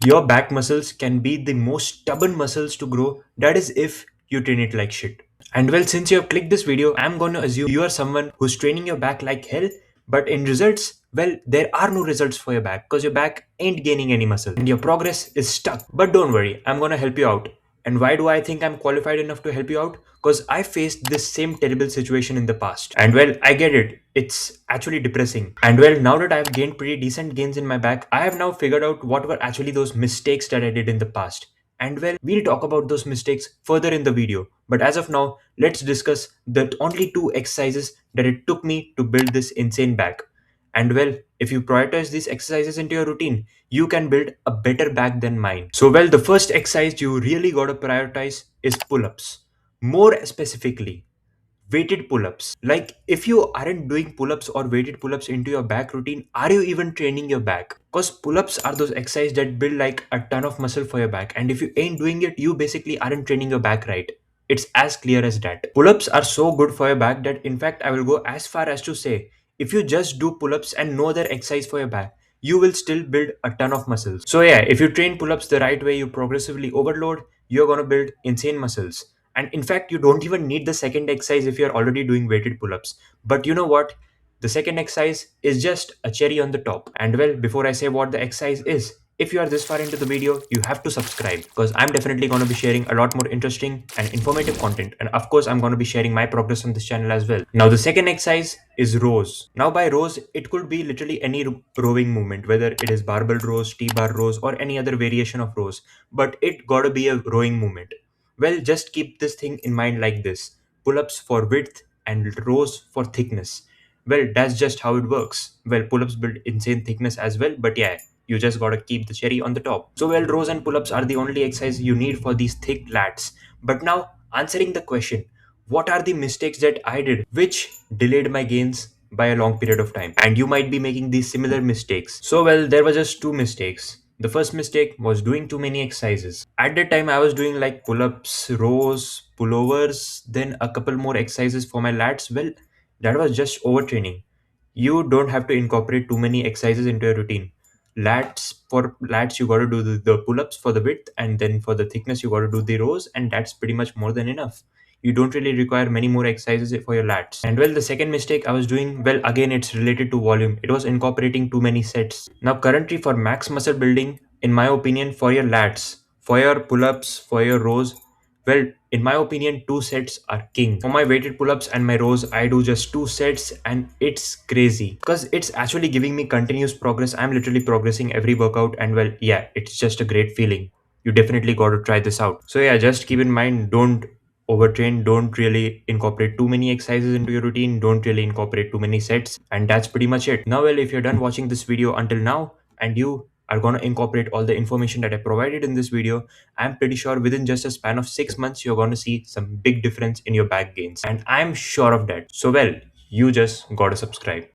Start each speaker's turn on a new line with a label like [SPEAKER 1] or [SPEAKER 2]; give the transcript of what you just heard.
[SPEAKER 1] Your back muscles can be the most stubborn muscles to grow. That is if you train it like shit. And well, since you have clicked this video, I'm going to assume you are someone who's training your back like hell, but in results, well, there are no results for your back because your back ain't gaining any muscle and your progress is stuck. But don't worry, I'm going to help you out. And why do I think I'm qualified enough to help you out? Because I faced this same terrible situation in the past. And well, I get it. It's actually depressing. And well, now that I've gained pretty decent gains in my back, I have now figured out what were actually those mistakes that I did in the past. And well, we'll talk about those mistakes further in the video. But as of now, let's discuss the only two exercises that it took me to build this insane back. And well, if you prioritize these exercises into your routine, you can build a better back than mine. So, well, the first exercise you really gotta prioritize is pull ups. More specifically, weighted pull-ups. Like if you aren't doing pull-ups or weighted pull-ups into your back routine, are you even training your back? Because pull-ups are those exercises that build like a ton of muscle for your back, and if you ain't doing it, you basically aren't training your back right. It's as clear as that. Pull-ups are so good for your back that in fact I will go as far as to say if you just do pull-ups and no other exercise for your back, you will still build a ton of muscles. So yeah, if you train pull-ups the right way, you progressively overload, you're gonna build insane muscles. And in fact, you don't even need the second exercise if you're already doing weighted pull ups. But you know what? The second exercise is just a cherry on the top. And well, before I say what the exercise is, if you are this far into the video, you have to subscribe because I'm definitely going to be sharing a lot more interesting and informative content. And of course, I'm going to be sharing my progress on this channel as well. Now, the second exercise is rows. Now, by rows, it could be literally any rowing movement, whether it is barbell rows, T-bar rows, or any other variation of rows. But it got to be a rowing movement. Well, just keep this thing in mind like this: pull ups for width and rows for thickness. Well, that's just how it works. Well, pull ups build insane thickness as well, but yeah, you just gotta keep the cherry on the top. So, well, rows and pull ups are the only exercise you need for these thick lats. But now, answering the question, what are the mistakes that I did which delayed my gains by a long period of time? And you might be making these similar mistakes. So, well, there were just two mistakes. The first mistake was doing too many exercises. At that time, I was doing like pull ups, rows, pullovers, then a couple more exercises for my lats. Well, that was just overtraining. You don't have to incorporate too many exercises into your routine. For lats, you got to do the pull ups for the width, and then for the thickness, you got to do the rows, and that's pretty much more than enough. You don't really require many more exercises for your lats. And well, the second mistake I was doing, well, again, it's related to volume. It was incorporating too many sets. Now, currently, for max muscle building, in my opinion, for your lats, for your pull ups, for your rows, well, in my opinion, two sets are king. For my weighted pull ups and my rows, I do just two sets, and it's crazy because it's actually giving me continuous progress. I'm literally progressing every workout, and well, yeah, it's just a great feeling. You definitely got to try this out. So, yeah, just keep in mind, don't overtrain, don't really incorporate too many exercises into your routine, don't really incorporate too many sets, and that's pretty much it. Now, well, if you're done watching this video until now and you are going to incorporate all the information that I provided in this video, I'm pretty sure within just a span of 6 months you're going to see some big difference in your back gains, and I'm sure of that. So well, you just gotta subscribe.